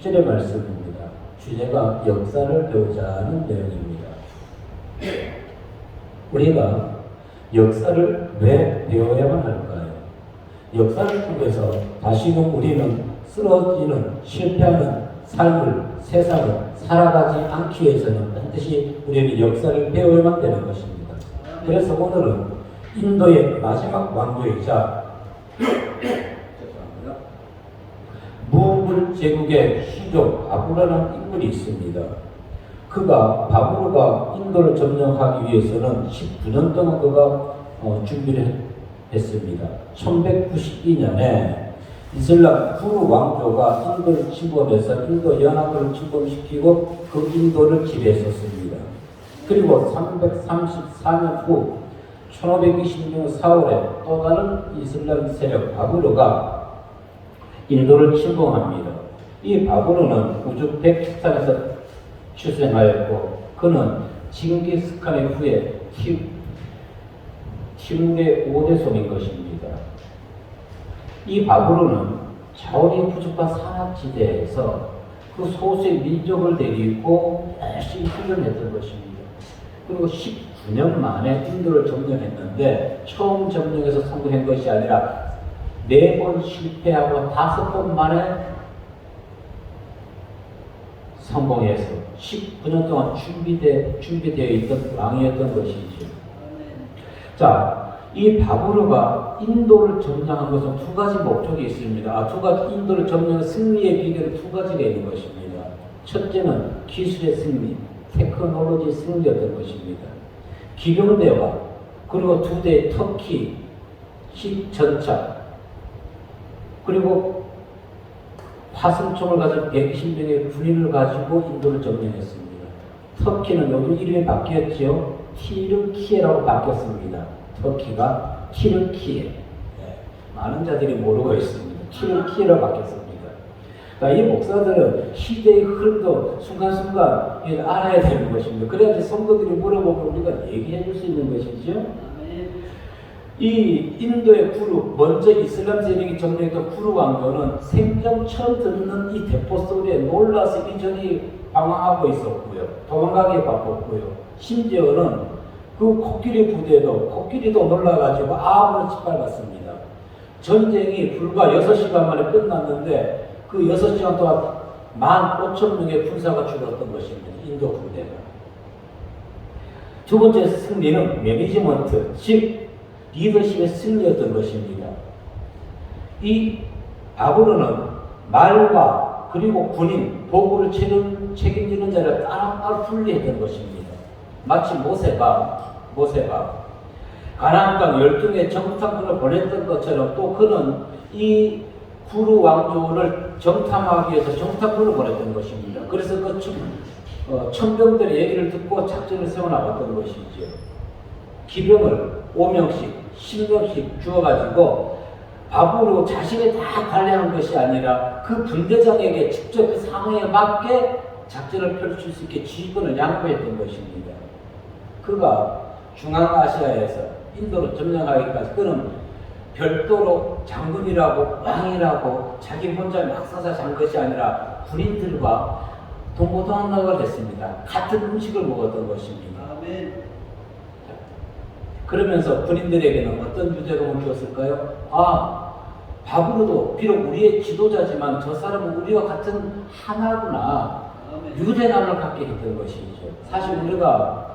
10절의 말씀입니다. 주제가 역사를 배우자는 내용입니다. 우리가 역사를 왜 배워야만 할까요? 역사를 통해서 다시금 우리는 쓰러지는, 실패하는 삶을, 세상을 살아가지 않기 위해서는 반드시 우리는 역사를 배워야만 되는 것입니다. 그래서 오늘은 인도의 마지막 왕조이자 무물 제국의 시조 바브로라는 인물이 있습니다. 그가 바브로가 인도를 점령하기 위해서는 19년 동안 그가 준비를 했습니다. 1192년에 이슬람 구루 왕조가 인도를 침범해서 인도 연합을 침범시키고 그 인도를 지배했었습니다. 그리고 334년 후 1526년 4월에 또 다른 이슬람 세력 바브로가 인도를 침공합니다. 이 바브로는 우즈베키스탄에서 출생하였고 그는 징기스칸의 후에 티무르의 5대 손인 것입니다. 이 바브로는 자원이 부족한 산악지대에서 그 소수의 민족을 데리고 열심히 훈련했던 것입니다. 그리고 19년 만에 인도를 점령했는데 처음 점령에서 성공한 것이 아니라 4번 실패하고 5번 만에 성공해서 19년 동안 준비되어 있던 왕이었던 것이죠. 자, 이 바브로가 인도를 점령한 것은 2가지 목적이 있습니다. 인도를 점령한 승리의 비결은 2가지가 있는 것입니다. 첫째는 기술의 승리, 테크놀로지 승리였던 것입니다. 기병대와 그리고 2대의 터키, 전차, 그리고 화승총을 가진 120명의 군인을 가지고 인도를 점령했습니다. 터키는 요즘 이름이 바뀌었죠. 티르키예라고 바뀌었습니다. 터키가 티르키예. 네, 많은 자들이 모르고 있습니다. 티르키예라고 바뀌었습니다. 그러니까 이 목사들은 시대의 흐름도 순간순간 알아야 되는 것입니다. 그래야지 성도들이 물어보면 우리가 얘기해 줄 수 있는 것이죠. 이 인도의 구루, 먼저 이슬람 세력이 점령했던 구루 왕조는 생전 처음 듣는 이 대포 소리에 놀라서 이전이 방황하고 있었고요. 도망가기에 바빴고요. 심지어는 그 코끼리도 놀라가지고 아무나 짓밟았습니다. 전쟁이 불과 6시간 만에 끝났는데 그 6시간 동안 15,000명의 군사가 죽었던 것입니다. 인도 군대가. 두 번째 승리는 매니지먼트, 즉 리더십의 승리였던 것입니다. 이 바브로는 말과 그리고 군인, 보고를 책임지는 자를 따로따로 분리했던 것입니다. 마치 모세가 가나안 땅 12개 정탐꾼을 보냈던 것처럼 또 그는 이 구루 왕조를 정탐하기 위해서 정탐꾼을 보냈던 것입니다. 그래서 그 천병들의 얘기를 듣고 작전을 세워나갔던 것이죠. 기병을 5명씩 10명씩 주어가지고 바브로 자신이 다 관리하는 것이 아니라 그 분대장에게 직접 그 상황에 맞게 작전을 펼칠 수 있게 지휘권을 양보했던 것입니다. 그가 중앙아시아에서 인도를 점령하기까지 그는 별도로 장군이라고 왕이라고 자기 혼자 막사사 잔 것이 아니라 군인들과 동고동락을 했습니다. 같은 음식을 먹었던 것입니다. 아멘. 그러면서 군인들에게는 어떤 유대감을 주었을까요? 바브로도 비록 우리의 지도자지만 저 사람은 우리와 같은 하나구나. 유대감을 갖게 했던 것이죠. 사실 우리가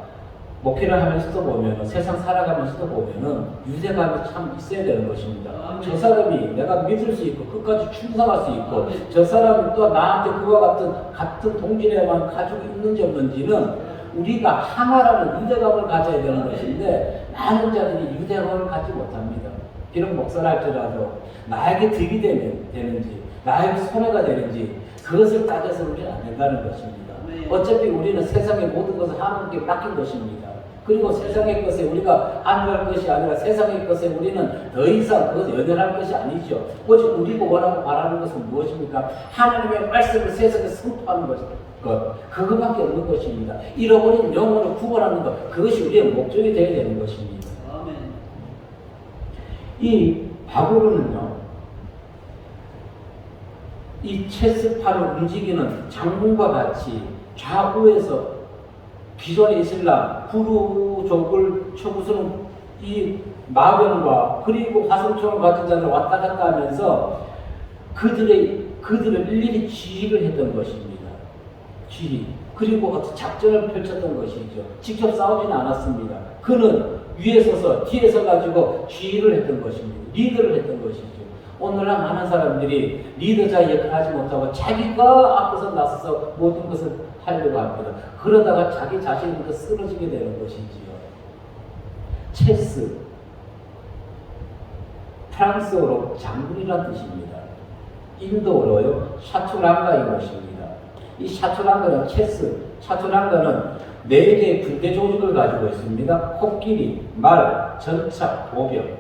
목회를 하면서도 보면, 세상 살아가면서도 보면 유대감이 참 있어야 되는 것입니다. 저 사람이 내가 믿을 수 있고 끝까지 충성할 수 있고 저 사람이 또 나한테 그와 같은 동질에만 가지고 있는지 없는지는 우리가 하나라는 유대감을 가져야 되는 것인데 많은 자들이 유대감을 갖지 못합니다. 비록 목사를 할지라도 나에게 득이 되는지 나에게 손해가 되는지 그것을 따져서 우리는 안 된다는 것입니다. 어차피 우리는 세상의 모든 것을 하나님께 맡긴 것입니다. 그리고 세상의 것에 우리가 안주할 것이 아니라 세상의 것에 우리는 더 이상 그것을 연연할 것이 아니죠. 오직 우리가 원하고 바라는 것은 무엇입니까? 하나님의 말씀을 세상에 선포하는 것입니다. 그것밖에 없는 것입니다. 잃어버린 영혼을 구원하는 것, 그것이 우리의 목적이 되어야 되는 것입니다. 아멘. 이 바브로는요, 이 체스판을 움직이는 장군과 같이 좌우에서 기존의 이슬람 구루족을 쳐부수는 이 마병과 그리고 화성총을 가진 자들 왔다 갔다 하면서 그들을 일일이 지휘를 했던 것입니다. 지휘. 그리고 어떤 작전을 펼쳤던 것이죠. 직접 싸우지는 않았습니다. 그는 위에 서서 뒤에 서가지고 지휘를 했던 것입니다. 리더를 했던 것이죠. 오늘날 많은 사람들이 리더자 역할을 하지 못하고 자기가 앞에서 나서서 모든 것을 하려고 합니다. 그러다가 자기 자신부터 쓰러지게 되는 것이지요. 체스, 프랑스어로 장군이라는 뜻입니다. 인도어로요, 샤투랑가인 것입니다. 이 샤투랑가는 샤투랑가는 4개의 군대 조직을 가지고 있습니다. 코끼리, 말, 전차, 보병.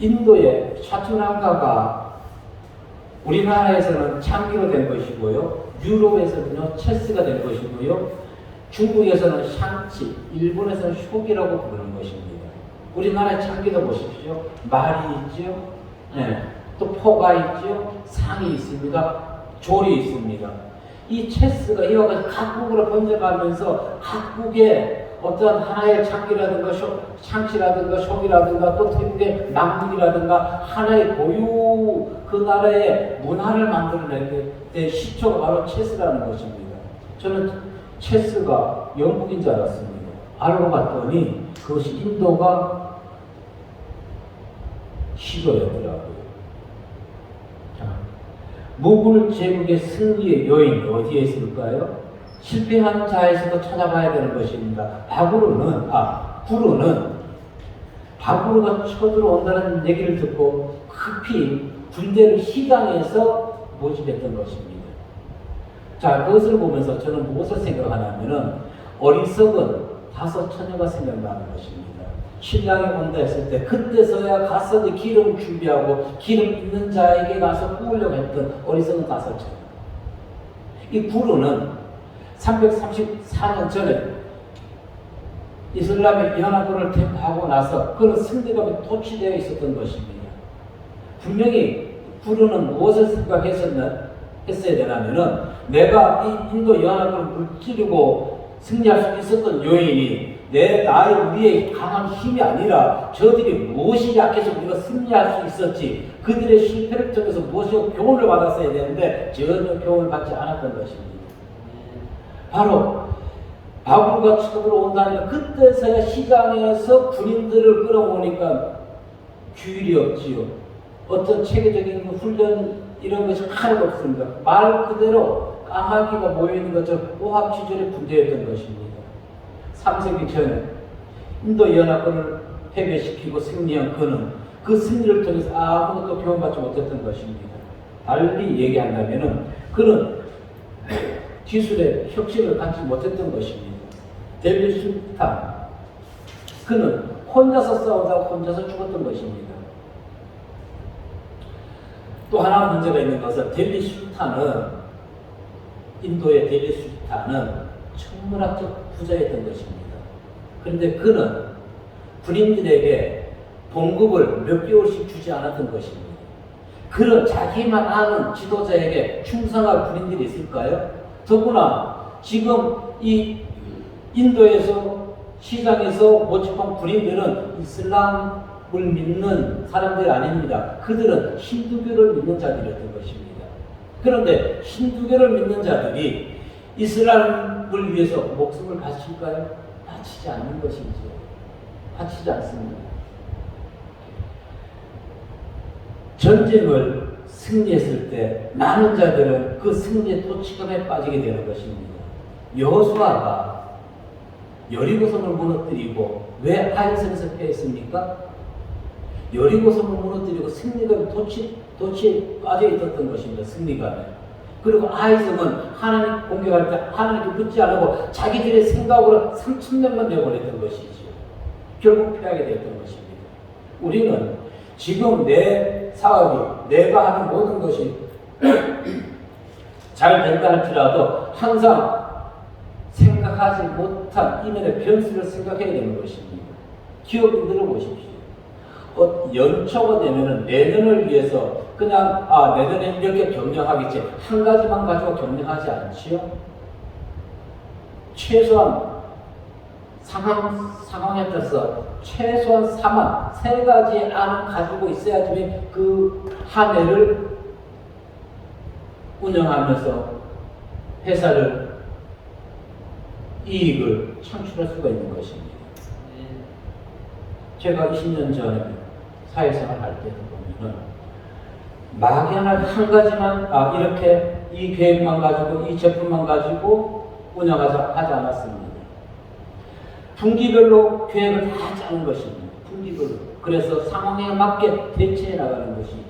인도의 샤투랑가가 우리나라에서는 창기로 된 것이고요. 유럽에서는요, 체스가 된 것이고요. 중국에서는 샹치, 일본에서는 쇼기라고 부르는 것입니다. 우리나라의 창기도 보십시오. 말이 있죠. 네. 또 포가 있죠. 상이 있습니다. 졸이 있습니다. 이 체스가 이와 같이 각국으로 번져가면서 각국의 어떤 하나의 창기라든가 샹치라든가 쇼기라든가 또 태국의 남북이라든가 하나의 고유 그 나라의 문화를 만들어낼 때 시초가 바로 체스라는 것입니다. 저는 체스가 영국인 줄 알았습니다. 알고 봤더니 그것이 인도가 시도였더라고요. 무굴 제국의 승리의 요인 어디에 있을까요? 실패한 자에서도 찾아봐야 되는 것입니다. 구루는 바구르가 쳐들어온다는 얘기를 듣고 급히 군대를 시장에서 모집했던 것입니다. 자, 그것을 보면서 저는 무엇을 생각하냐면은 어리석은 5 처녀가 생각나는 것입니다. 신랑이 온다 했을 때 그때서야 가서 기름 준비하고 기름 있는 자에게 가서 구우려고 했던 어리석은 5 처녀. 이 구루는 334년 전에 이슬람의 연합군을 대파하고 나서 그런 승리감이 도취되어 있었던 것입니다. 분명히 구루는 무엇을 생각했어야 되냐면은 내가 이 인도 연합군을 물찌르고 승리할 수 있었던 요인이 우리의 강한 힘이 아니라 저들이 무엇이 약해서 우리가 승리할 수 있었지 그들의 실패를 통해서 무엇이 교훈을 받았어야 되는데 전혀 교훈을 받지 않았던 것입니다. 바로 바구르가 쳐들어온다니까 그때서야 시장에서 군인들을 끌어오니까 규율이 없지요. 어떤 체계적인 훈련 이런 것이 하나도 없습니다. 말 그대로 까마귀가 모여있는 것처럼 오합지졸의 군대였던 것입니다. 3세기 전에 인도 연합군을 패배시키고 승리한 그는 그 승리를 통해서 아무것도 교훈받지 못했던 것입니다. 달리 얘기한다면 그는 기술의 혁신을 갖지 못했던 것입니다. 델리 술탄 그는 혼자서 싸우다가 혼자서 죽었던 것입니다. 또 하나 문제가 있는 것은 인도의 델리 술탄은 천문학적 부자였던 것입니다. 그런데 그는 군인들에게 봉급을 몇 개월씩 주지 않았던 것입니다. 그런 자기만 아는 지도자에게 충성할 군인들이 있을까요? 더구나 지금 이 인도에서 시장에서 모집한 군인들은 이슬람을 믿는 사람들이 아닙니다. 그들은 힌두교를 믿는 자들이었던 것입니다. 그런데 힌두교를 믿는 자들이 이슬람을 위해서 목숨을 바칠까요? 바치지 않는 것이죠. 바치지 않습니다. 전쟁을 승리했을 때 많은 자들은 그 승리의 토치감에 빠지게 되는 것입니다. 여호수아가 여리고성을 무너뜨리고 왜 아이성에서 패했습니까? 여리고성을 무너뜨리고 승리감이 토치에 빠져 있었던 것입니다. 승리감에. 그리고 아이성은 하나님 공격할 때 하나님께 묻지 않고 자기들의 생각으로 3,000년만 내보냈던 것이죠. 결국 패하게 되었던 것입니다. 우리는 지금 내 사업이 내가 하는 모든 것이 잘 된다 할지라도 항상 생각하지 못한 이면의 변수를 생각해야 되는 것입니다. 기업인들을 보십시오. 연초가 되면은 내년을 위해서 그냥 내년에 이렇게 경영하겠지 한 가지만 가지고 경영하지 않지요. 최소한 상황에 따라서 최소한 3안, 3가지 안을 가지고 있어야지 그 한 해를 운영하면서 회사를 이익을 창출할 수가 있는 것입니다. 제가 20년 전에 사회생활 할 때도 보면은 막연한 한 가지만 이렇게 이 계획만 가지고 이 제품만 가지고 운영하자 하지 않았습니다. 분기별로 계획을 다 짜는 것입니다. 분기별로. 그래서 상황에 맞게 대처해 나가는 것이죠.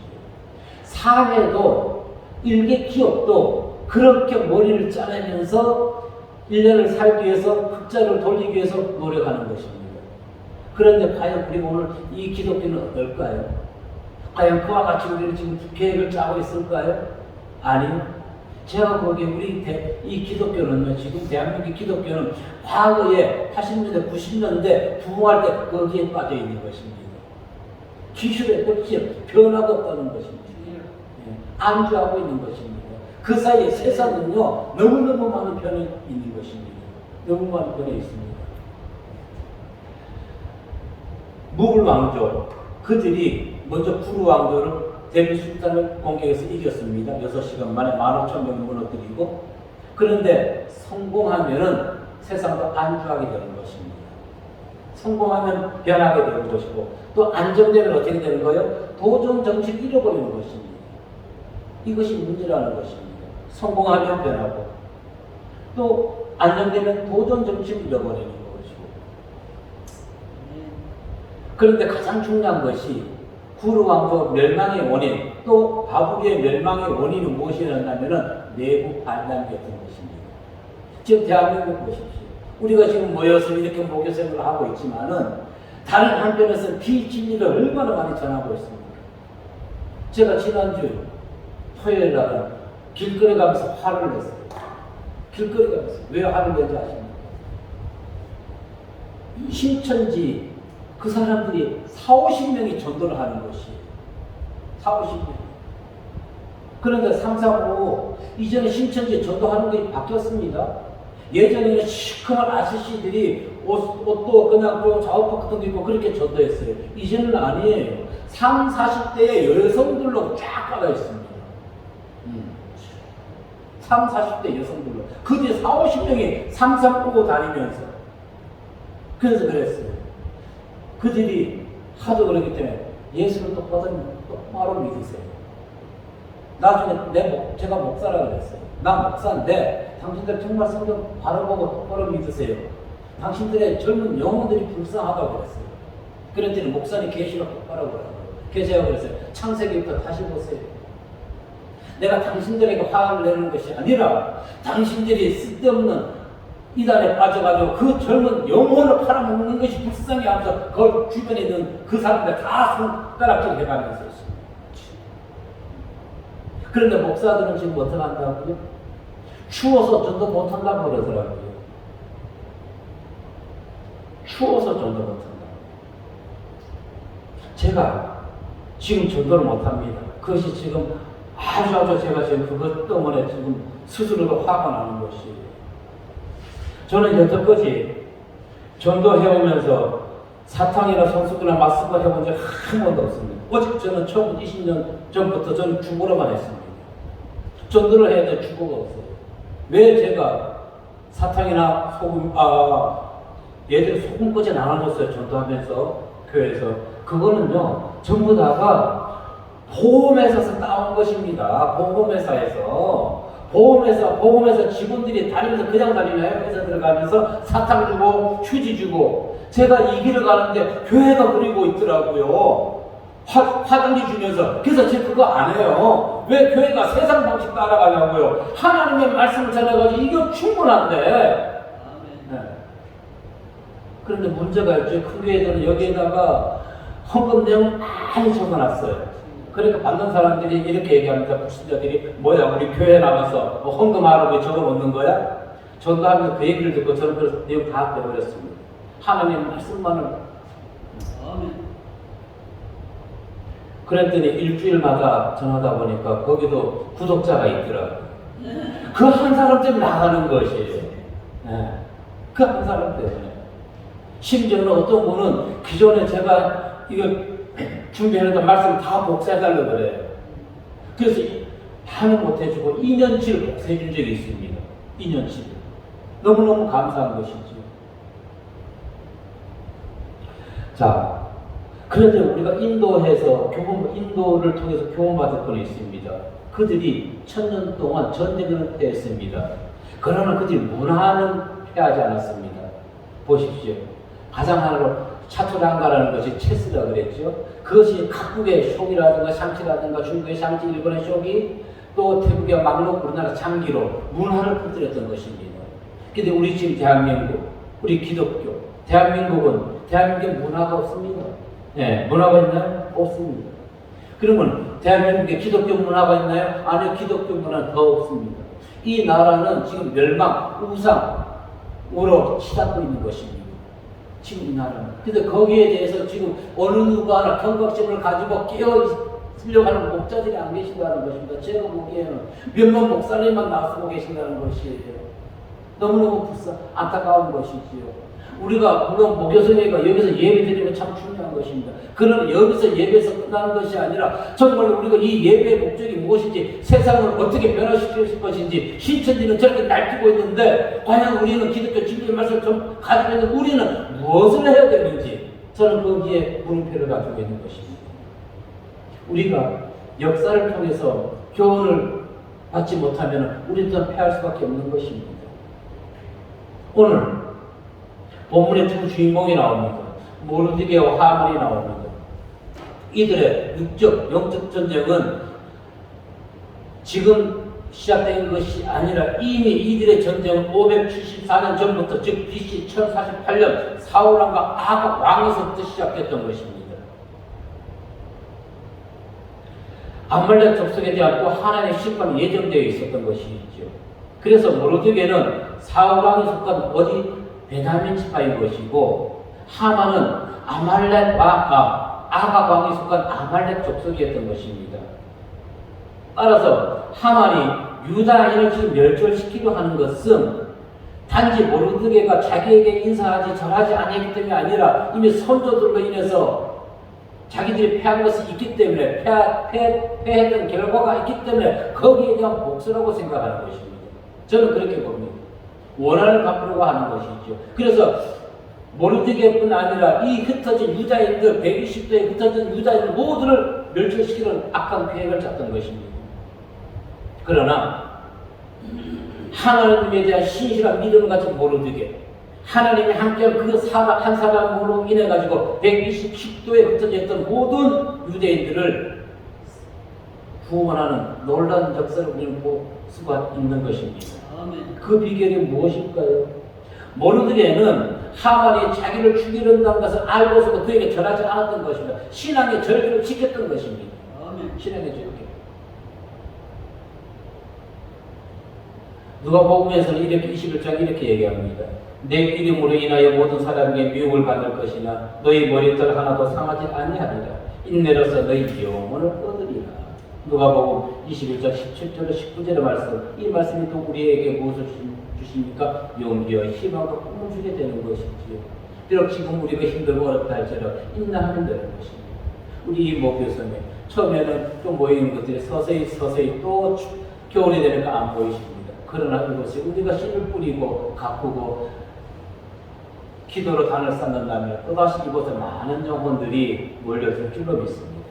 사회도 일개 기업도 그렇게 머리를 짜내면서 1년을 살기 위해서 흑자를 돌리기 위해서 노력하는 것입니다. 그런데 과연 우리가 오늘 이 기독교는 어떨까요? 과연 그와 같이 우리는 지금 계획을 짜고 있을까요? 아니요. 제가 보기에 이 기독교는요, 지금 대한민국 기독교는 과거에 80년대, 90년대 부흥할 때 거기에 빠져 있는 것입니다. 기술의 혁신, 변화가 없다는 것입니다. 안주하고 있는 것입니다. 그 사이에 세상은요, 너무너무 많은 변이 있는 것입니다. 너무 많은 변이 있습니다. 무굴 왕조, 그들이 먼저 구르 왕조를 델리 술탄을 공격해서 이겼습니다. 6시간 만에 15,000명 무너뜨리고. 그런데 성공하면은 세상도 안주하게 되는 것입니다. 성공하면 변하게 되는 것이고, 또 안정되면 어떻게 되는 거예요? 도전 정치를 잃어버리는 것입니다. 이것이 문제라는 것입니다. 성공하면 변하고, 또 안정되면 도전 정치를 잃어버리는 것이고. 그런데 가장 중요한 것이 구르 왕조 멸망의 원인, 또 바브리의 멸망의 원인은 무엇이었냐면은 내부 반란이었던 것입니다. 지금 대한민국 보십시오. 우리가 지금 모여서 이렇게 목요생활을 하고 있지만은 다른 한편에서 비진리를 얼마나 많이 전하고 있습니까? 제가 지난주 토요일 날은 길거리 가면서 화를 냈어요. 길거리 가면서. 왜 화를 낸지 아십니까? 신천지 그 사람들이 40-50명이 전도를 하는 것이에요. 40-50명. 그런데 3-4-5 이전에 신천지 전도하는 게 바뀌었습니다. 예전에는 시커먼 아저씨들이 옷도 그냥 좀 자우파 같은 거 입고 그렇게 전도했어요. 이제는 아니에요. 30-40대의 여성들로 쫙 깔아 있습니다. 30-40대 여성들로. 그 뒤에 40-50명이 3-3 다니면서. 그래서 그랬어요. 그들이 하도 그렇기 때문에 예수를 똑바로 믿으세요. 나중에 제가 목사라 그랬어요. 나 목사인데 당신들 정말 성경 바로 보고 똑바로 믿으세요. 당신들의 젊은 영혼들이 불쌍하다고 그랬어요. 그랬더니 목사님 계시록 똑바로 보라고. 그래서 제가 그랬어요. 창세기부터 다시 보세요. 내가 당신들에게 화를 내는 것이 아니라 당신들이 쓸데없는 이단에 빠져가지고 그 젊은 영혼을 팔아먹는 것이 불쌍해 하면서 그 주변에 있는 그 사람들 다 손가락질 해가면서 있습니다. 그런데 목사들은 지금 어떻게 한다고요? 추워서 전도 못한다고 그러더라고요. 추워서 전도 못한다. 제가 지금 전도를 못합니다. 그것이 지금 아주 제가 지금 그것 때문에 지금 스스로도 화가 나는 것이에요. 저는 여태까지 전도해오면서 사탕이나 손수건이나 마스크 해본 적 한 번도 없습니다. 오직 저는 처음 20년 전부터 저는 중고로만 했습니다. 전도를 해야 될 주고가 없어요. 왜 제가 사탕이나 소금, 예전에 소금까지 나눠줬어요. 전도하면서, 교회에서. 그거는요, 전부 다가 보험회사에서 따온 것입니다. 보험회사 직원들이 다니면서 그냥 다니나요? 회사 들어가면서 사탕 주고 휴지 주고. 제가 이 길을 가는데 교회가 그리고 있더라고요. 화단지 주면서. 그래서 제가 그거 안 해요. 왜 교회가 세상 방식 따라가냐고요. 하나님의 말씀을 전해가지고 이거 충분한데. 네. 그런데 문제가 있죠. 큰 교회들은 여기에다가 헌금 내용 많이 적어놨어요. 그러니까 받는 사람들이 이렇게 얘기합니다. 불신자들이 뭐야 우리 교회 나가서 뭐 헌금하라고 왜 적어놓는 거야? 전도하면서 그 얘기를 듣고 저는 그 내용 다 빼버렸습니다. 하나님 말씀만을. 아멘. 그랬더니 일주일마다 전하다 보니까 거기도 구독자가 있더라고요. 그 한 사람 때문에 나가는 것이에요. 그 한 사람 때문에. 심지어는 어떤 분은 기존에 제가 이거 준비해놓은 말씀 다 복사해달라고 그래요. 그래서 다는 못해주고 2년치를 복사해준 적이 있습니다. 2년치. 너무너무 감사한 것이죠. 자, 그런데 우리가 인도에서 인도를 통해서 교훈받을 건 있습니다. 그들이 1000년 동안 전쟁을 패했습니다. 그러나 그들이 문화는 패하지 않았습니다. 보십시오. 가장 하나로 차투랑가라는 것이 체스라 그랬죠. 그것이 각국의 쇼기라든가 샹치라든가 중국의 샹치, 일본의 쇼기, 또 태국의 막록, 우리나라 장기로 문화를 퍼뜨렸던 것입니다. 근데 우리 지금 대한민국, 우리 기독교, 대한민국은 대한민국에 문화가 없습니다. 네, 문화가 있나요? 없습니다. 그러면 대한민국에 기독교 문화가 있나요? 아니요, 기독교 문화는 더 없습니다. 이 나라는 지금 멸망, 우상으로 치닫고 있는 것입니다. 지금 이 나라는. 근데 거기에 대해서 지금 어느 누가 하나 경각심을 가지고 깨어있으려고 하는 목자들이 안 계신다는 것입니다. 제가 보기에는 몇몇 목사님만 나서고 계신다는 것이에요. 너무너무 안타까운 것이지요. 우리가 물론 목요성회가 여기서 예배 드리는 건 참 중요한 것입니다. 그러나 여기서 예배에서 끝나는 것이 아니라 정말 우리가 이 예배의 목적이 무엇인지, 세상을 어떻게 변화시킬 것인지, 신천지는 저렇게 날뛰고 있는데 과연 우리는 기독교 진리의 말씀을 좀 가지고 있는 우리는 무엇을 해야 되는지, 저는 거기에 물음표를 가지고 있는 것입니다. 우리가 역사를 통해서 교훈을 받지 못하면 우리도 패할 수밖에 없는 것입니다. 오늘 본문의 두 주인공이 나옵니다. 모르드게와 하만이 나옵니다. 이들의 육적, 영적 전쟁은 지금 시작된 것이 아니라 이미 이들의 전쟁은 574년 전부터, 즉 BC 1048년 사울왕과 아합 왕에서부터 시작됐던 것입니다. 아말렉 족속에 대한 또 하나님의 심판이 예정되어 있었던 것이죠. 그래서 모르드게는 사울왕이 속한 어디 베냐민 지파인 것이고, 하만은 아말렉과 아합 왕이 속한 아말렉 족속이었던 것입니다. 따라서 하만이 유다인을 지금 멸절시키려 하는 것은 단지 모르드게가 자기에게 인사하지 절하지 아니기 때문이 아니라 이미 선조들로 인해서 자기들이 패한 것이 있기 때문에, 패했던 결과가 있기 때문에 거기에 대한 복수라고 생각하는 것입니다. 저는 그렇게 봅니다. 원한을 갚으려고 하는 것이죠. 그래서 모르드게뿐 아니라 이 흩어진 유다인들, 120도에 흩어진 유다인들 모두를 멸절시키는 악한 계획을 짰던 것입니다. 그러나 하나님에 대한 신실한 믿음을 가진 모르드게, 하나님이 함께한 그 한 사람으로 인해 가지고 120도에 흩어져 있던 모든 유대인들을 구원하는 놀라운 역사를 우리는 볼 수가 있는 것입니다. 그 비결이 무엇일까요? 모르드게는 하만이 자기를 죽이려는 것을 알고서도 그에게 절하지 않았던 것입니다. 신앙의 절기를 지켰던 것입니다. 신앙의 절기. 누가복음에서는 이렇게 21장 이렇게 얘기합니다. 내 이름으로 인하여 모든 사람에게 미움을 받을 것이나 너희 머리털 하나도 상하지 아니하리라. 인내로서 너희 영혼을 얻으리라. 누가복음 21장 17절로 19절의 말씀, 이 말씀이 또 우리에게 무엇을 주십니까? 용기와 희망과 꿈을 주게 되는 것이지요. 비록 지금 우리가 힘들고 어렵다 할지라도 인내하면 되는 것입니다. 우리 이 목요성에 처음에는 좀 모이는 것들이 서서히 또 겨울이 되니까 안 보이십니다. 그러나 이것이 우리가 씨를 뿌리고 가꾸고 기도로 단을 쌓는다면 또다시 이곳에 많은 영혼들이 몰려들 줄로 믿습니다.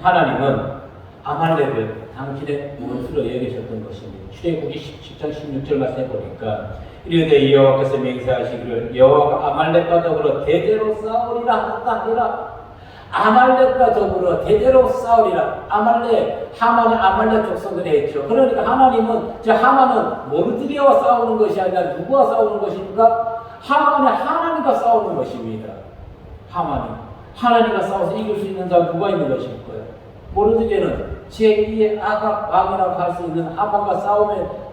하나님은 아말렉을 당신의 원수로 여기셨던 것입니다. 출애굽기 17장 16절 말씀에 보니까 이르되 여호와께서 맹세하시기를 여호와가 아말렉과 더불어 대대로 싸우리라 하였다 하니라. 아말렉과 더불어 대대로 싸우리라. 하만이 아말렉 족속을 했죠. 그러니까 하만은 모르드게와 싸우는 것이 아니라 누구와 싸우는 것입니까? 하만이 하나님과 싸우는 것입니다. 하나님과 싸워서 이길 수 있는 자가 누가 있는 것일까요? 모르드게는 제2의 아각 왕이라고 할 수 있는 하만과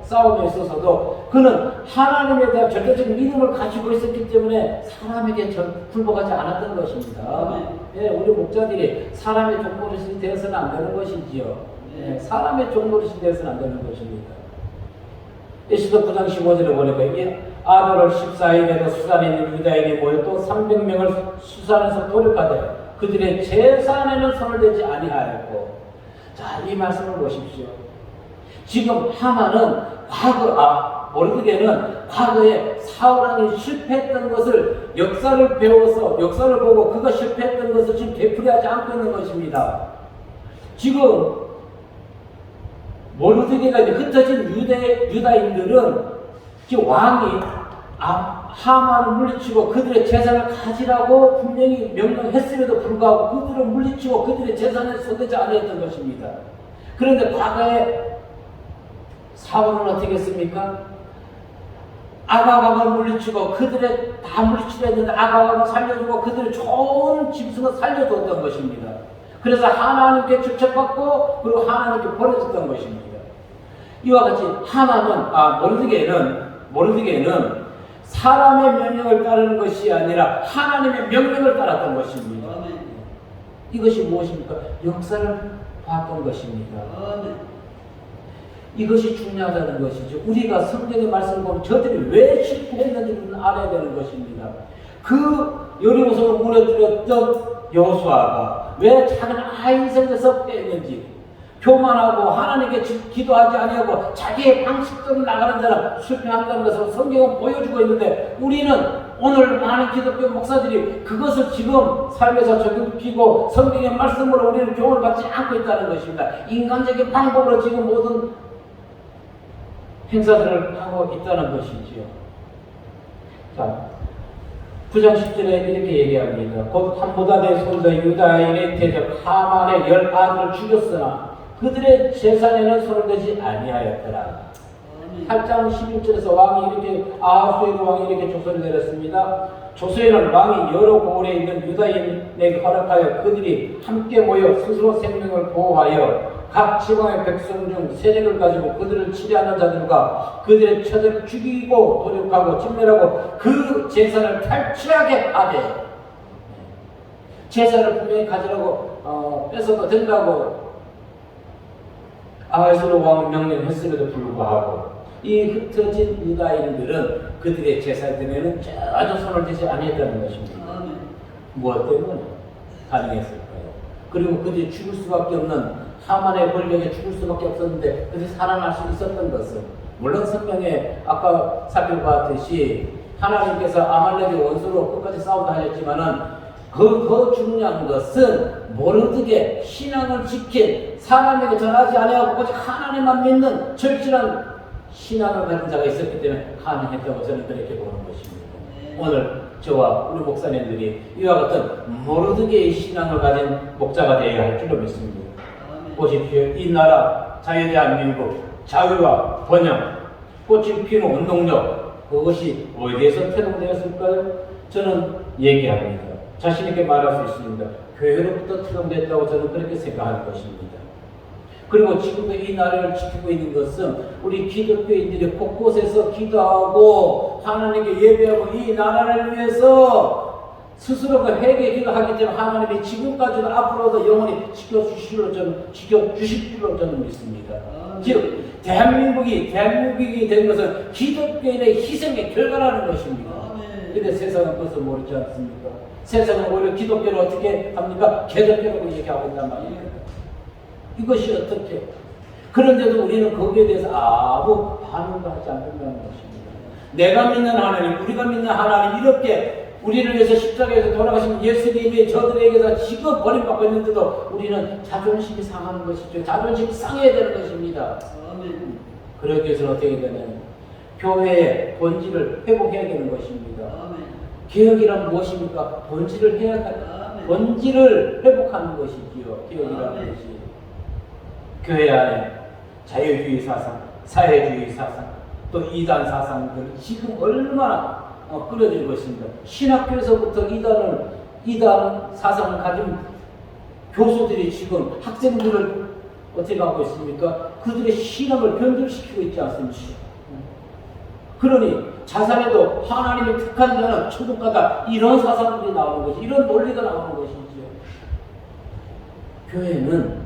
싸움에 있어서도 그는 하나님에 대한 절대적인 믿음을 가지고 있었기 때문에 사람에게 굴복하지 않았던 것입니다. 예, 우리 목자들이 사람의 종노릇이 되어서는 안 되는 것이지요. 예, 사람의 종노릇이 되어서는 안 되는 것입니다. 에스더 9장 15절에 보니까 이 아들월 14일에도 수산에 있는 유다인이 모여 또 300명을 수산에서 도륙하되 그들의 재산에는 손을 대지 아니하였고. 자, 이 말씀을 보십시오. 지금 하만은 모르드게는 과거에 사울왕이 실패했던 것을 역사를 배워서 역사를 보고 그가 실패했던 것을 지금 되풀이하지 않고 있는 것입니다. 지금 모르드게가 이제 흩어진 유다인들은 지금 왕이 하만을 물리치고 그들의 재산을 가지라고 분명히 명령했음에도 불구하고 그들을 물리치고 그들의 재산에 손대지 않았던 것입니다. 그런데 과거에 사울은 어떻게 했습니까? 아가왕을 물리치고 그들의 다 물리치려 했는데 아가왕을 살려주고 그들의 좋은 짐승을 살려줬던 것입니다. 그래서 하나님께 축복받고 그리고 하나님께 보내줬던 것입니다. 이와 같이 모르드게는 사람의 명령을 따르는 것이 아니라 하나님의 명령을 따랐던 것입니다. 이것이 무엇입니까? 역사를 봤던 것입니다. 이것이 중요하다는 것이죠. 우리가 성경의 말씀을 보면 저들이 왜 실패했는지를 알아야 되는 것입니다. 그 여리고성을 무너뜨렸던 여호수아가 왜 작은 아이 생겨서 뺐는지, 교만하고 하나님께 기도하지 아니하고 자기의 방식대로 나가는 자는 실패한다는 것을 성경은 보여주고 있는데, 우리는 오늘 많은 기독교 목사들이 그것을 지금 삶에서 적용시키고 성경의 말씀으로 우리는 교훈을 받지 않고 있다는 것입니다. 인간적인 방법으로 지금 모든 행사들을 하고 있다는 것이지요. 자, 9장 10절에 이렇게 얘기합니다. 곧 함보다의 손자 유다인의 대적 하만의 10아들을 죽였으나 그들의 재산에는 손을 대지 아니하였더라. 8장 11절에서 왕이 이렇게 아하수에르 왕이 이렇게 조서를 내렸습니다. 조서에는 왕이 여러 고을에 있는 유다인에게 허락하여 그들이 함께 모여 스스로 생명을 보호하여 각 지방의 백성 중 세력을 가지고 그들을 치려하는 자들과 그들의 처자를 죽이고 도륙하고 진멸하고 그 재산을 탈취하게 하되, 재산을 분명히 가지라고 뺏어도 된다고 아하수에르 왕은 명령했음에도 불구하고 이 흩어진 유다인들은 그들의 재산들에는 전혀 손을 대지 아니했다는 것입니다. 무엇 때문에 가능했을까요? 그리고 그들이 죽을 수밖에 없는 하만의 권력에 죽을 수밖에 없었는데 그들이 살아날 수 있었던 것은, 물론 성경에 아까 살펴봤듯이 하나님께서 아말렉의 원수로 끝까지 싸운다 하셨지만은 더 중요한 것은 모르드게 신앙을 지킨, 사람에게 전하지 아니하고 오직 하나님만 믿는 절실한 신앙을 가진 자가 있었기 때문에 가능했다고 저는 그렇게 보는 것입니다. 오늘 저와 우리 목사님들이 이와 같은 모르드게의 신앙을 가진 목자가 되어야 할 줄로 믿습니다. 보십시오. 이 나라 자유대한민국 자유와 번영, 꽃이 피는 운동력, 그것이 어디에서 태동되었을까요? 저는 얘기합니다. 자신 있게 말할 수 있습니다. 교회로부터 태동됐다고 저는 그렇게 생각할 것입니다. 그리고 지금도 이 나라를 지키고 있는 것은 우리 기독교인들이 곳곳에서 기도하고 하나님께 예배하고 이 나라를 위해서 스스로가 회개 기도하기 때문에 하나님이 지금까지도 앞으로도 영원히 지켜주실 줄로 저는 믿습니다. 즉 대한민국이 된 것은 기독교인의 희생의 결과라는 것입니다. 그런데 세상은 그것을 모르지 않습니까? 세상은 오히려 기독교를 어떻게 합니까? 개독교라고 얘기하고 있단 말이에요. 이것이 어떻게? 그런데도 우리는 거기에 대해서 아무 반응도 하지 않는다는 것입니다. 내가 믿는 하나님, 우리가 믿는 하나님, 이렇게 우리를 위해서 십자가에서 돌아가신 예수님이 저들에게서 지금 버림받고 있는데도 우리는 자존심이 상하는 것이죠. 자존심이 상해야 되는 것입니다. 그러기 위해서는 어떻게 되냐면 교회의 본질을 회복해야 되는 것입니다. 개혁이란 무엇입니까? 본질을 본질을 회복하는 것이지요. 개혁이란 것이. 교회 안에 자유주의 사상, 사회주의 사상, 또 이단 사상들 지금 얼마나 끌어들이고 있습니다. 신학교에서부터 이단 사상을 가진 교수들이 지금 학생들을 어떻게 하고 있습니까? 그들의 신앙을 변질시키고 있지 않습니까? 그러니 자살해도 하나님의 택한 자는 천국 가다, 이런 사상들이 나오는 것이, 이런 논리가 나오는 것이죠. 교회는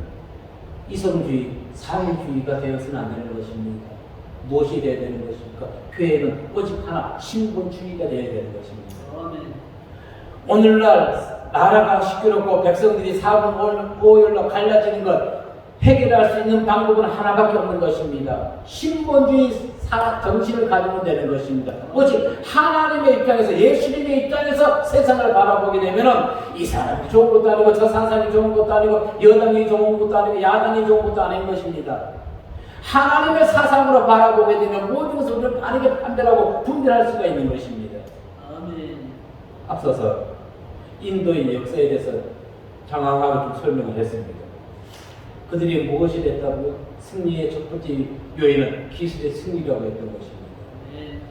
이성주의, 사회주의가 되어서는 안 되는 것입니다. 무엇이 되어야 되는 것입니까? 교회는 오직 하나, 신본주의가 되어야 되는 것입니다. 오늘날 나라가 시끄럽고 백성들이 4분 5일로 갈라지는 것, 해결할 수 있는 방법은 하나밖에 없는 것입니다. 신본주의 정신을 가지면 되는 것입니다. 오직 하나님의 입장에서, 예수님의 입장에서 세상을 바라보게 되면 이 사람이 좋은 것도 아니고 저 사람이 좋은 것도 아니고 여당이 좋은 것도 아니고 야당이 좋은 것도 아닌 것입니다. 하나님의 사상으로 바라보게 되면 모든 것을 우리는 바르게 판별하고 분별할 수가 있는 것입니다. 아멘. 앞서서 인도의 역사에 대해서 장황하게 좀 설명을 했습니다. 그들이 무엇이 됐다고요? 승리의 첫 번째 요인은 기술의 승리라고 했던 것입니다.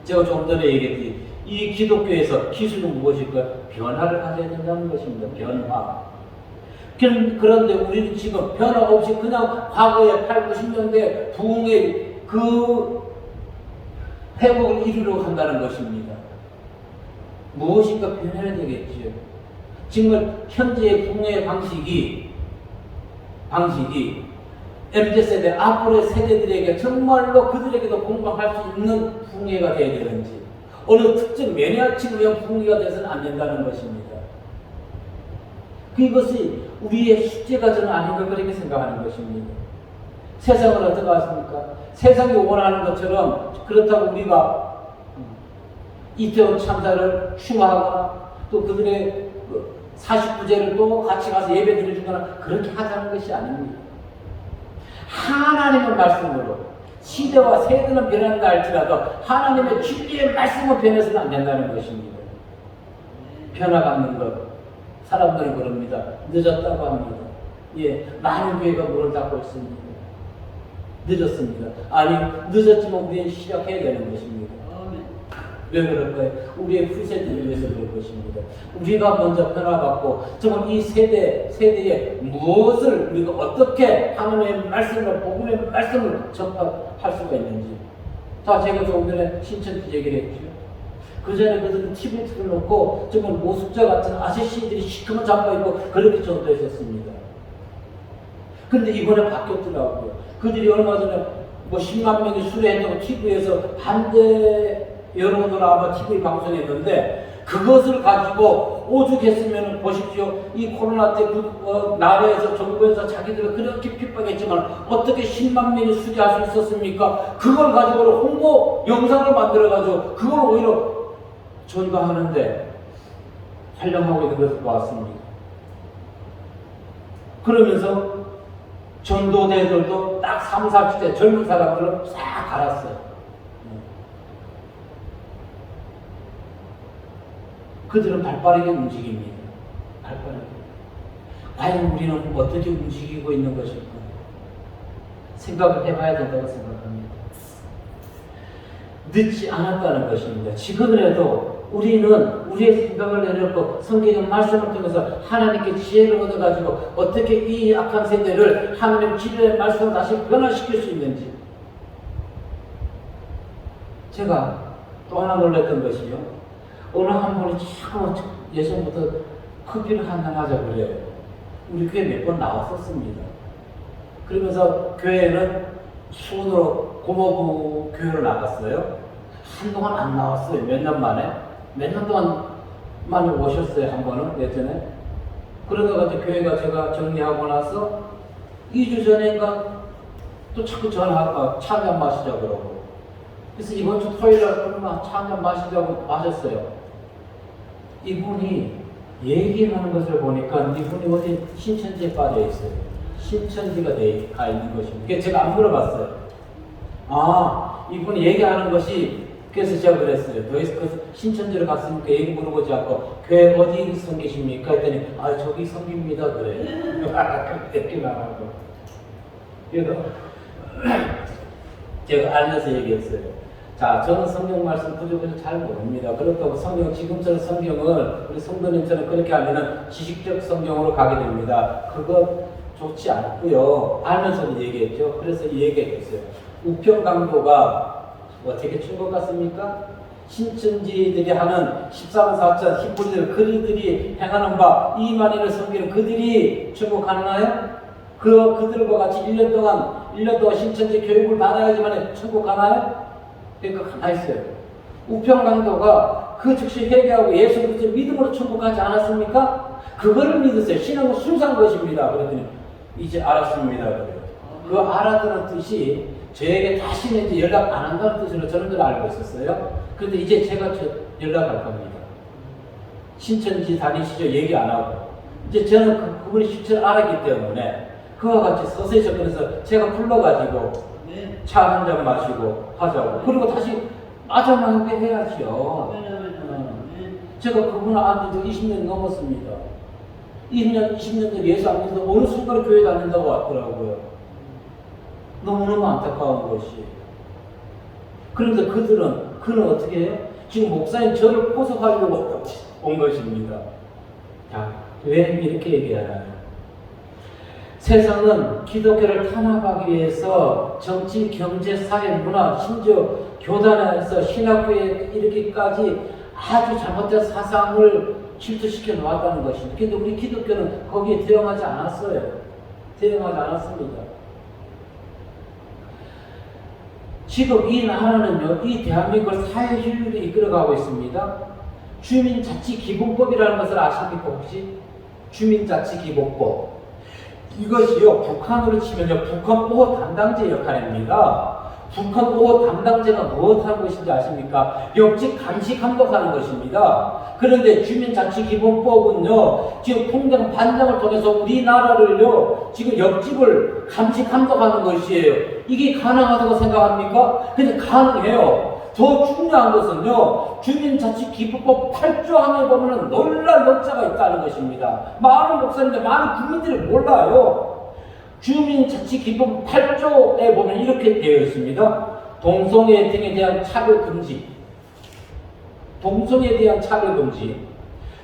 제가 조금 전에 얘기했듯이 이 기독교에서 기술은 무엇일까? 변화를 가져야 된다는 것입니다. 변화. 그런데 우리는 지금 변화 없이 그냥 과거에 8, 90년대 부흥의 그 회복을 이루려고 한다는 것입니다. 무엇인가 변해야 되겠지요. 정말 현재의 부흥의 방식이 MZ세대, 앞으로의 세대들에게 정말로 그들에게도 공감할 수 있는 부흥회가 되어야 되는지, 어느 특정 매니아층을 위한 부흥회가 되어서는 안 된다는 것입니다. 그것이 우리의 숙제가 저는 아닌가 그렇게 생각하는 것입니다. 세상은 어떻게 하십니까? 세상이 원하는 것처럼, 그렇다고 우리가 이태원 참사를 흉하거나 또 그들의 49제를 또 같이 가서 예배 드려주거나 그렇게 하자는 것이 아닙니다. 하나님의 말씀으로 시대와 세대는 변한다 할지라도 하나님의 진리의 말씀은 변해서는 안 된다는 것입니다. 변화받는 것, 사람들은 그럽니다. 늦었다고 합니다. 예, 많은 교회가 문을 닫고 있습니다. 늦었습니다. 아니, 늦었지만 우리는 시작해야 되는 것입니다. 왜 그럴까요? 우리의 후세대를 위해서 그럴 것입니다. 우리가 먼저 변화받고 정말 이 세대에 무엇을 우리가 어떻게 하나님의 말씀을, 복음의 말씀을 접할 수가 있는지. 자, 제가 조금 전에 신천지 얘기를 했죠. 그 전에 그들은 TV를 틀어놓고 정말 모숙자 같은 아저씨들이 시커먼 잠바 입고 그렇게 전도했었습니다. 그런데 이번에 바뀌었더라고요. 그들이 얼마 전에 뭐 10만 명이 수례했다고 TV에서 반대 여러분들 아마 TV 방송했는데, 그것을 가지고 오죽했으면 보십시오. 이 코로나 때 나라에서 정부에서 자기들을 그렇게 핍박했지만 어떻게 10만 명이 수리할 수 있었습니까? 그걸 가지고 홍보 영상을 만들어가지고 그걸 오히려 전가하는데 활용하고 있는 것을 보았습니다. 그러면서 전도대들도 딱 3, 40대 젊은 사람들을 싹 갈았어요. 그들은 발빠르게 움직입니다. 발빠르게. 과연 우리는 어떻게 움직이고 있는 것일까? 생각을 해봐야 된다고 생각합니다. 늦지 않았다는 것입니다. 지금이라도 우리는 우리의 생각을 내놓고 성경의 말씀을 통해서 하나님께 지혜를 얻어가지고 어떻게 이 악한 세대를 하나님 진리의 말씀으로 다시 변화시킬 수 있는지. 제가 또 하나 놀랐던 것이요. 어느 한 분이 자꾸 예전부터 커피를 한잔 하자 그래요. 우리 교회 몇 번 나왔었습니다. 그러면서 교회는 수원으로 고모부 교회로 나갔어요. 한동안 안 나왔어요. 몇 년 만에. 몇 년 동안 많이 오셨어요. 한 번은 예전에. 그러다가 이제 교회가 제가 정리하고 나서 2주 전인가 또 자꾸 전화가 차 한잔 마시자고 그러고. 그래서 이번 주 토요일에 차 한잔 마시자고 마셨어요. 이분이 얘기하는 것을 보니까 이분이 어디 신천지에 빠져 있어요. 신천지가 가 있는 것입니다. 제가 안 물어봤어요. 아, 이분이 얘기하는 것이, 그래서 제가 그랬어요. 그 신천지로 갔으니까 얘기 물어보지 않고 교회 어디 섬기십니까? 했더니 아, 저기 섬깁니다 그래요. 그렇게 말하고. 그래서 제가 알려서 얘기했어요. 자, 저는 성경 말씀 부족해서 잘 모릅니다. 그렇다고 지금처럼 성경을 우리 성도님처럼 그렇게 하면은 지식적 성경으로 가게 됩니다. 그거 좋지 않고요. 알면서도 얘기했죠. 그래서 이 얘기했어요. 우평강도가 어떻게 천국 같습니까? 신천지들이 하는 13만 4천 신부들 그들이 행하는 바 이만희를 섬기는 그들이 천국 가나요? 그들과 같이 1년 동안 신천지 교육을 받아야지만 천국 가나요? 그러니까 가나 있어요. 우평강도가 그 즉시 회개하고 예수 그리스도 믿음으로 천국 가지 않았습니까? 그거를 믿으세요. 신앙은 순수한 것입니다. 그랬더니 이제 알았습니다. 그래요. 그 알아들은 뜻이 저에게 다시는 이제 연락 안 한다는 뜻으로 저는 늘 알고 있었어요. 그런데 이제 제가 연락할 겁니다. 신천지 다니시죠? 얘기 안 하고. 이제 저는 그분의 실체를 알았기 때문에 그와 같이 서서히 접근해서 제가 불러가지고 차 한 잔 마시고 하자고. 그리고 다시 마지막에 해야죠. 제가 그분을 안 지도 20년 넘었습니다. 20년 예수 안 믿어서 어느 순간에 교회 다닌다고 왔더라고요. 너무너무 안타까운 것이. 그런데 그는 어떻게 해요? 지금 목사님 저를 포섭하려고 온 것입니다. 자, 왜 이렇게 얘기하나요? 세상은 기독교를 탄압하기 위해서 정치, 경제, 사회, 문화, 심지어 교단에서 신학교에 이렇게까지 아주 잘못된 사상을 질투시켜 놓았다는 것입니다. 근데 우리 기독교는 거기에 대응하지 않았어요. 대응하지 않았습니다. 지금 이 나라는요, 이 대한민국을 사회주의로 이끌어가고 있습니다. 주민자치기본법이라는 것을 아십니까, 혹시? 주민자치기본법. 이것이요, 북한으로 치면요, 북한 5호 담당제 역할입니다. 북한 5호 담당제가 무엇하는 것인지 아십니까? 역직 감시 감독하는 것입니다. 그런데 주민자치기본법은요, 지금 통장 반장을 통해서 우리나라를요, 지금 역직을 감시 감독하는 것이에요. 이게 가능하다고 생각합니까? 근데 가능해요. 더 중요한 것은요, 주민자치기본법 8조 항에 보면 놀랄 역사가 있다는 것입니다. 많은 목사님들, 많은 국민들이 몰라요. 주민자치기본 8조에 보면 이렇게 되어 있습니다. 동성애 등에 대한 차별금지, 동성애에 대한 차별금지,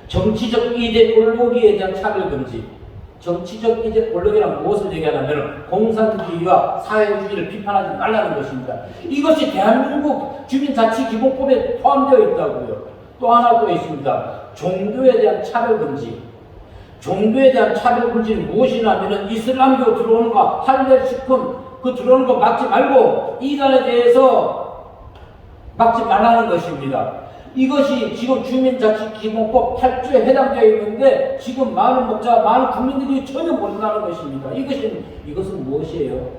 정치적 이데올로기에 대한 차별금지. 정치적 이데올로기란 무엇을 얘기하냐면 공산주의와 사회주의를 비판하지 말라는 것입니다. 이것이 대한민국 주민자치기본법에 포함되어 있다고요. 또 하나 더 있습니다. 종교에 대한 차별금지. 종교에 대한 차별금지는 무엇이냐면 이슬람교 들어오는 거, 할례식품 그 들어오는 거 막지 말고 이단에 대해서 막지 말라는 것입니다. 이것이 지금 주민자치기본법 8조에 해당되어 있는데 지금 많은 목자, 많은 국민들이 전혀 모른다는 것입니다. 이것은 무엇이에요?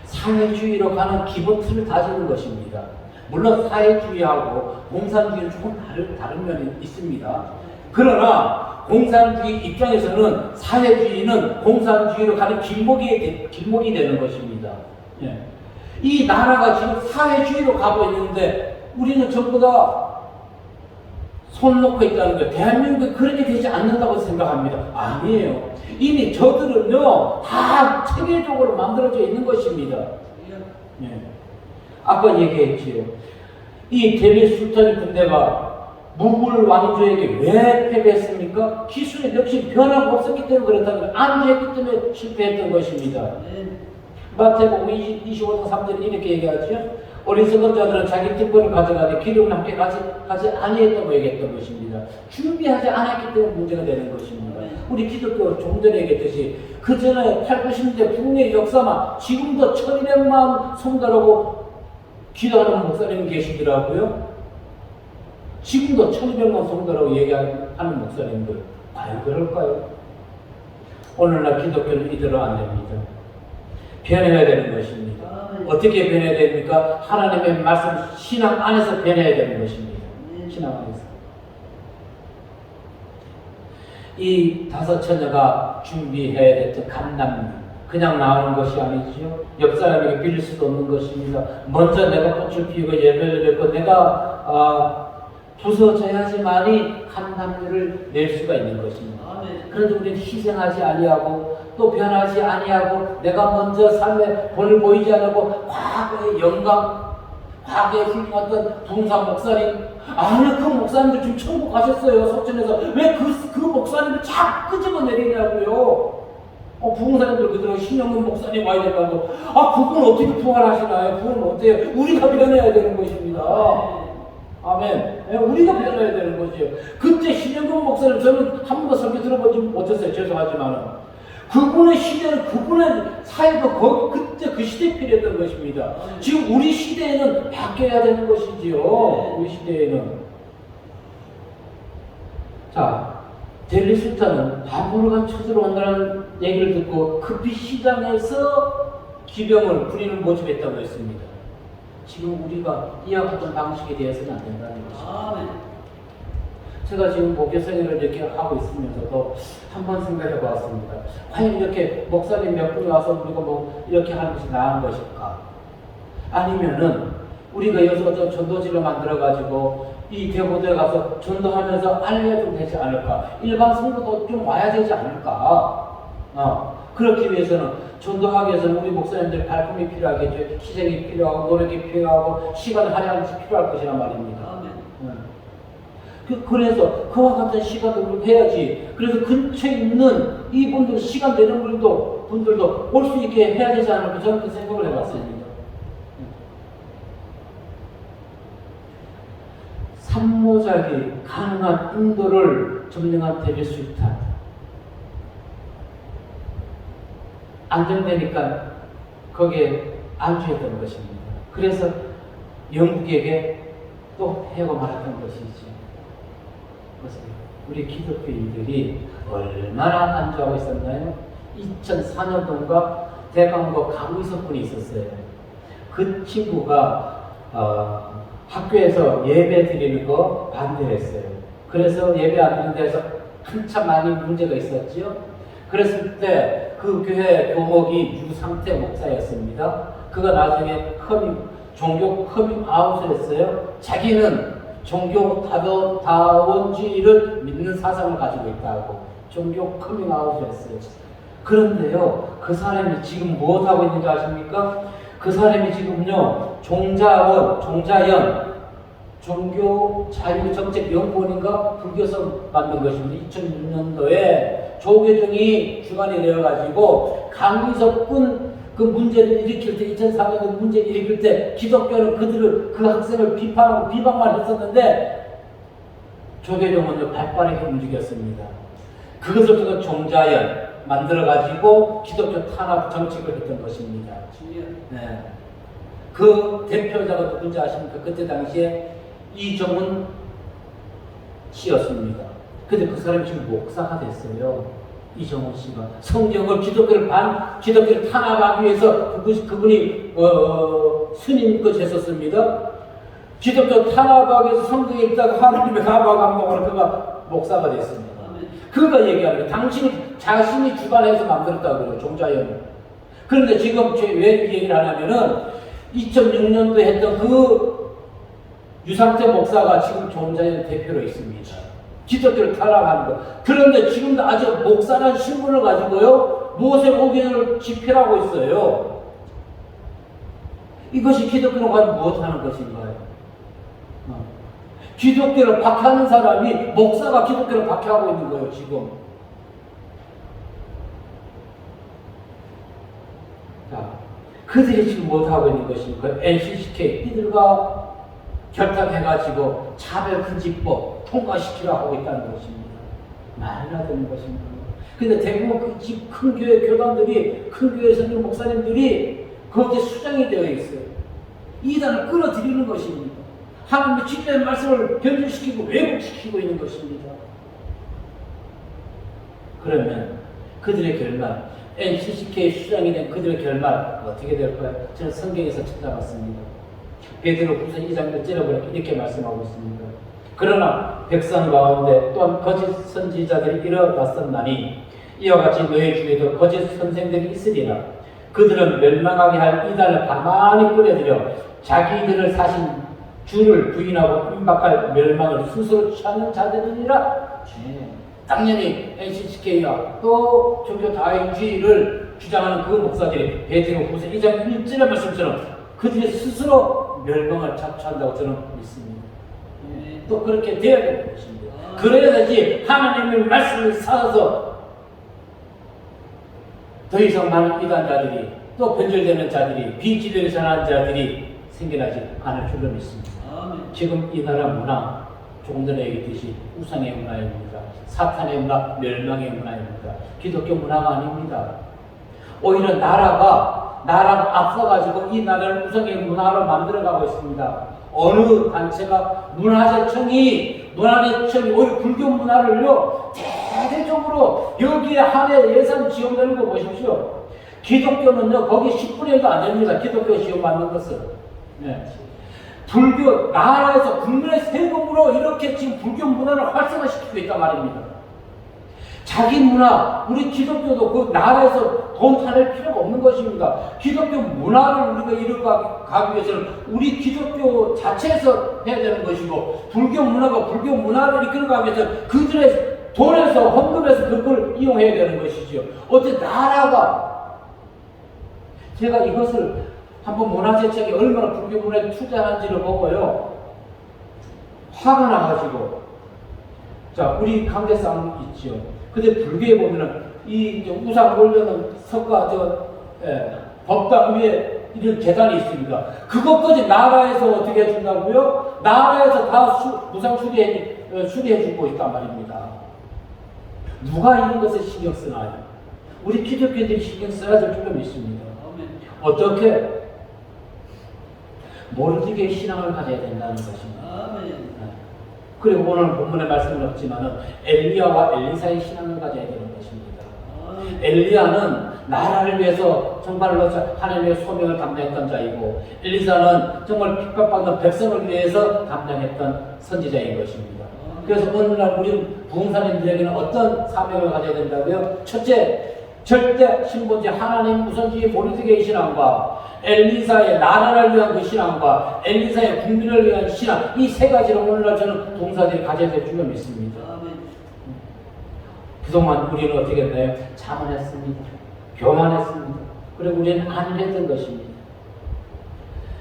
사회주의로 가는 기본 틀을 다지는 것입니다. 물론 사회주의하고 공산주의는 조금 다른 면이 있습니다. 그러나 공산주의 입장에서는 사회주의는 공산주의로 가는 길목이 되는 것입니다. 예. 이 나라가 지금 사회주의로 가고 있는데 우리는 전부 다 손 놓고 있다는 거예요. 대한민국이 그렇게 되지 않는다고 생각합니다. 아니에요. 이미 저들은요, 다 체계적으로 만들어져 있는 것입니다. 예. 아까 얘기했지요. 이 델리 술탄 군대가 무굴 왕조에게 왜 패배했습니까? 기술의 역시 변화가 없었기 때문에 그렇다는 거예요. 안주했기 때문에 실패했던 것입니다. 마태복음 25장 3절에 이렇게 얘기하죠. 어리석은 자들은 자기 특권을 가져가되 기름을 함께 가지 아니했다고 얘기했던 것입니다. 준비하지 않았기 때문에 문제가 되는 것입니다. 우리 기독교 좀 전에 얘기했듯이 그 전에 8, 90년대 북미의 역사만 지금도 1200만 성도라고 기도하는 목사님이 계시더라고요. 지금도 1200만 성도라고 얘기하는 목사님들 과연 그럴까요? 오늘날 기독교는 이대로 안 됩니다. 변해야 되는 것입니다. 어떻게 변해야 됩니까? 하나님의 말씀, 신앙 안에서 변해야 되는 것입니다. 신앙 안에서. 이 다섯 처녀가 준비해야 됐던 감남류, 그냥 나오는 것이 아니지요. 옆 사람에게 빌릴 수도 없는 것입니다. 먼저 내가 꽃을 피우고 예배를 드리고 내가 부서져야지만이 감남류를 낼 수가 있는 것입니다. 그런데 우리는 희생하지 아니하고 또 변하지 아니하고 내가 먼저 삶의 본을 보이지 않고 과거의 영광, 과거의 훌륭했던 동산 목사님, 아니 그 목사님들 지금 천국 가셨어요. 속전에서 왜 그 목사님을 자꾸 끄집어내리냐고요. 부흥사님들 그대로 신영근 목사님 와야 된다고. 그분 어떻게 부활하시나요? 그분 어때요? 우리가 변해야 되는 것입니다. 아멘. 우리가 변해야 되는 거죠. 그때 신영근 목사님 저는 한 번도 설교 들어보지 못했어요. 죄송하지만은. 그분의 시대는 그분의 사역도 그때 그 시대에 필요했던 것입니다. 지금 우리 시대에는 바뀌어야 되는 것이지요. 우리 시대에는. 자, 델리 술자는 바브로가 쳐들어온다는 얘기를 듣고 급히 시장에서 기병을 군인을 모집했다고 했습니다. 지금 우리가 이와 같은 방식에 대해서는 안 된다는 것입니다. 제가 지금 목회생활을 이렇게 하고 있으면서도 한번 생각해 보았습니다. 과연 이렇게 목사님 몇 분이 와서 우리가 뭐 이렇게 하는 것이 나은 것일까? 아니면은 우리가 여기서 어떤 전도지를 만들어가지고 이 대보도에 가서 전도하면서 알려도 되지 않을까? 일반 성도도 좀 와야 되지 않을까? 그렇기 위해서는 전도하기 위해서는 우리 목사님들 발품이 필요하겠죠. 희생이 필요하고 노력이 필요하고 시간 할애하는 것이 필요할 것이란 말입니다. 그래서 그와 같은 시간을 해야지. 그래서 근처에 있는 이분들 시간 되는 분들도 올 수 있게 해야 되지 않을까 저는 그 생각을 해봤습니다. 산모작이 가능한 인도를 점령한 델리 술탄. 안정되니까 거기에 안주했던 것입니다. 그래서 영국에게 또 해고 말했던 것이지. 우리 기독교인들이 얼마나 안주하고 있었나요? 2004년도인가 대강고 강의석 분이 있었어요. 그 친구가 학교에서 예배 드리는 거 반대했어요. 그래서 예배 안 드리는 데서 한참 많이 문제가 있었죠. 그랬을 때 그 교회 교목이 유상태 목사였습니다. 그가 나중에 종교 커밍 아웃을 했어요. 자기는 종교 다원주의를 믿는 사상을 가지고 있다고 종교 커밍 아웃을 했어요. 그런데요, 그 사람이 지금 무엇하고 있는지 아십니까? 그 사람이 지금요, 종자연 종교자유정책연구원인가 불교서 만든 것입니다. 2006년도에 조계종이 주관이 되어가지고 강의석군 그 문제를 일으킬 때 2004년도 문제를 일으킬 때 기독교는 그 학생을 비판하고 비방만 했었는데 조계종은 발빠르게 움직였습니다. 그것을 두고 종자연 만들어가지고 기독교 탄압 정책을 했던 것입니다. 네. 그 대표자가 누군지 아십니까? 그때 당시에 이정훈 씨였습니다. 근데 그 사람이 지금 목사가 됐어요. 이정훈 씨가 성경을 기독교를 탄압하기 위해서 그분이 스님 것이 했었습니다. 기독교 탄압하기 위해서 성경에 있다가 하나님의 가방감독으로 그가 목사가 됐습니다. 그가 얘기하는 거예요. 당신이 자신이 주관해서 만들었다고 그래요. 종자연을. 그런데 지금 왜 이 얘기를 하냐면은 2006년도에 했던 그 유상태 목사가 지금 종자연 대표로 있습니다. 기독교를 탄압하는 거. 그런데 지금도 아직 목사라는 신분을 가지고요, 모세오경을 집필하고 있어요. 이것이 기독교로 과연 무엇하는 것인가요? 기독교를 박해하는 사람이 목사가 기독교를 박해하고 있는 거예요, 지금. 자, 그들이 지금 무엇하고 있는 것입니까? NCCK 이들과 결탁해가지고 차별금지법 통과시키려 하고 있다는 것입니다. 말이나 되는 것입니다. 근데 대부분 큰 교회 교단들이, 큰 교회 선교 목사님들이 거기에 수장이 되어 있어요. 이단을 끌어들이는 것입니다. 하나님의 진리의 말씀을 변질시키고 왜곡시키고 있는 것입니다. 그러면 그들의 결말, NCCK 수장이 된 그들의 결말 어떻게 될까요? 저는 성경에서 찾아봤습니다. 베드로후서 2장을 찔러보니까 이렇게 말씀하고 있습니다. 그러나 백성 가운데 또한 거짓 선지자들이 일어났었나니 이와 같이 너희 중에도 거짓 선생들이 있으리라. 그들은 멸망하게 할 이단을 가만히 끌어들여 자기들을 사신 주를 부인하고 임박할 멸망을 스스로 취하는 자들이니라. 당연히 NCCK와 또 종교 다인주의를 주장하는 그 목사들이 베드로후서 2장 1절의 말씀처럼 그들이 스스로 멸망을 자초한다고 저는 믿습니다. 또 그렇게 되어야 되는 것입니다. 그래야지 하나님의 말씀을 살아서 더 이상 많은 이단자들이 또 변절되는 자들이 비지대를 전하는 자들이 생겨나지 않을 줄로 믿습니다. 지금 이 나라 문화 조금 전에 얘기했듯이 우상의 문화입니다. 사탄의 문화, 멸망의 문화입니다. 기독교 문화가 아닙니다. 오히려 나라가 앞서가지고 이 나라를 우상의 문화로 만들어가고 있습니다. 어느 단체가 문화재청이 오히려 불교 문화를요 대대적으로 여기에 한해 예산 지원되는 거 보십시오. 기독교는요 거기 10분의 1도 안 됩니다. 기독교 지원 받는 것은. 네. 불교 나라에서 국민의 세금으로 이렇게 지금 불교 문화를 활성화시키고 있단 말입니다. 자기 문화, 우리 기독교도 그 나라에서 돈 타낼 필요가 없는 것입니다. 기독교 문화를 우리가 이뤄가기 위해서는 우리 기독교 자체에서 해야 되는 것이고, 불교 문화가 불교 문화를 이끌어가기 위해서 그들의 돈에서 헌금해서 그걸 이용해야 되는 것이죠. 어째 나라가, 제가 이것을 한번 문화재청이 얼마나 불교 문화에 투자하는지를 보고요 화가 나가지고, 자 우리 강대상 있죠. 근데 불교에 보면은 이 우상 올려는 석가 법당 위에 이런 계단이 있습니다. 그것까지 나라에서 어떻게 해준다고요? 나라에서 다 무상 수리해주고 있단 말입니다. 누가 이런 것을 신경 쓰나요? 우리 기독교인들이 신경 써야 될 줄로 믿습니다. 어떻게? 모르드게의 신앙을 가져야 된다는 것입니다. 그리고 오늘 본문의 말씀은 없지만 엘리야와 엘리사의 신앙을 가져야 되는 것입니다. 엘리야는 나라를 위해서 정말로 하나님의 소명을 감당했던 자이고, 엘리사는 정말 핍박받는 백성을 위해서 감당했던 선지자인 것입니다. 그래서 오늘날 우리 부흥사님들에게는 어떤 사명을 가져야 된다고요? 첫째, 절대 신본지 하나님 우선주의 모르드게의 신앙과 엘리사의 나라를 위한 그 신앙과 엘리사의 국민을 위한 신앙, 이 세 가지를 오늘날 저는 동사들이 가져야 될 줄로 믿습니다. 그동안 우리는 어떻게 했나요? 자만했습니다. 교만했습니다. 그리고 우리는 안일했던 것입니다.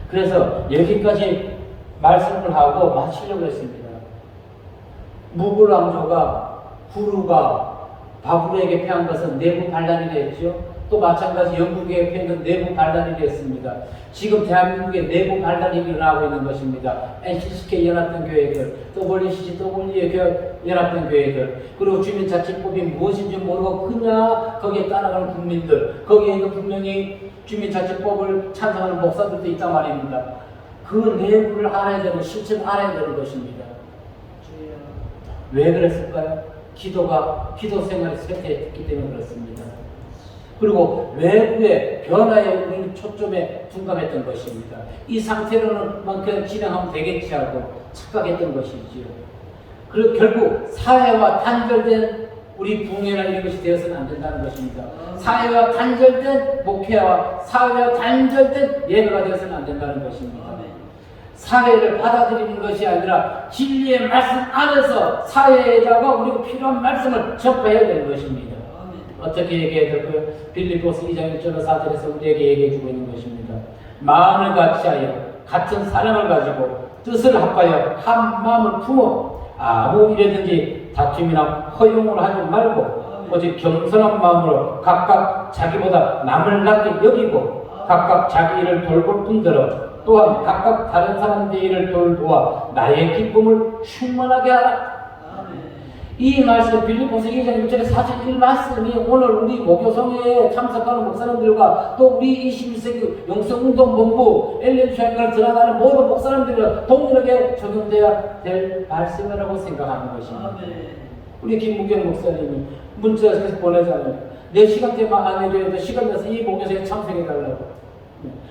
그래서 여기까지 말씀을 하고 마치려고 했습니다. 무굴 왕조가 구루가 바브르에게 패한 것은 내부 반란이 됐죠. 또 마찬가지 영국에 패한 내부 반란이 됐습니다. 지금 대한민국에 내부 반란이 일어나고 있는 것입니다. NCCK 연합된 교회들, WCC, 연합된 교회들, 그리고 주민자치법이 무엇인지 모르고 그냥 거기에 따라가는 국민들, 거기에도 분명히 주민자치법을 찬성하는 목사들도 있단 말입니다. 그 내부를 알아야 되고 실체를 알아야 되는 것입니다. 왜 그랬을까요? 기도 생활이 쇠퇴했기 때문에 그렇습니다. 그리고 외부의 변화에 우리는 초점에 둔감했던 것입니다. 이 상태로는 그냥 진행하면 되겠지 하고 착각했던 것이지요. 그리고 결국 사회와 단절된 우리 부흥회나 이런 것이 되어서는 안 된다는 것입니다. 사회와 단절된 목회와 사회와 단절된 예배가 되어서는 안 된다는 것입니다. 사회를 받아들이는 것이 아니라 진리의 말씀 안에서 사회에다가 우리가 필요한 말씀을 접해야 되는 것입니다. 어떻게 얘기해야 될까요? 빌립보서 2장 1절 4절에서 우리에게 얘기해주고 있는 것입니다. 마음을 같이하여 같은 사랑을 가지고 뜻을 합하여 한 마음을 품어 아무 일에든지 다툼이나 허용을 하지 말고 오직 겸손한 마음으로 각각 자기보다 남을 낮게 여기고 각각 자기 일을 돌볼 뿐더러 또한 각각 다른 사람들의 일을 돌보아 나의 기쁨을 충만하게 하라. 이 말씀 빌립보서 2장 6절에 사실 이 말씀이 오늘 우리 모교성회에 참석하는 목사님들과 또 우리 21세기 영성운동본부 엘리트회를 들어가는 모든 목사님들과 동일하게 적용돼야 될 말씀이라고 생각하는 것입니다. 우리 김무경 목사님이 문자에서 보내잖아요. 내 시간대만 안 해줘야 돼. 시간 내서 이 목요성에 참석해달라고.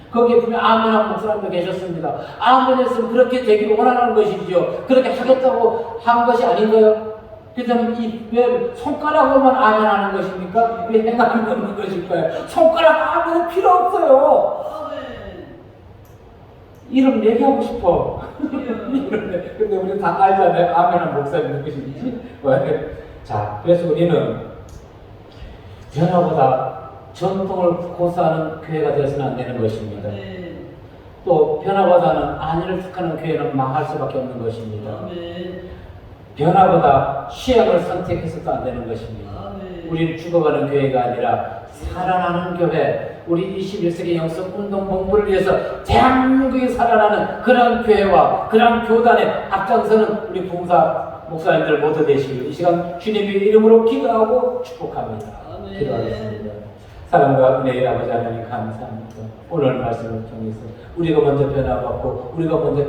거기에 분명 아멘한 목사님도 계셨습니다. 아멘 했으면 그렇게 되기를 원하는 것이지요. 그렇게 하겠다고 한 것이 아닌가요? 그다음 왜 손가락으로만 아멘하는 것입니까? 왜 행함이 없는 것일까요? 손가락 아멘은 필요 없어요. 이름 얘기하고 싶어. 근데 우리 다 알잖아요. 아멘한 목사님 누구신지. 자, 그래서 우리는 변화보다 전통을 고수하는 교회가 되어서는 안 되는 것입니다. 또 변화보다는 안위를 택하는 교회는 망할 수밖에 없는 것입니다. 변화보다 취향을 선택해서도 안 되는 것입니다. 우리는 죽어가는 교회가 아니라 살아나는 교회, 우리 21세기 영성 운동 본부를 위해서 대한민국이 살아나는 그런 교회와 그런 교단에 앞장서는 우리 봉사 목사님들 모두 되시길 이 시간 주님의 이름으로 기도하고 축복합니다. 기도하겠습니다. 사랑과 은혜의 아버지 하나님 감사합니다. 오늘 말씀을 통해서 우리가 먼저 변화받고 우리가 먼저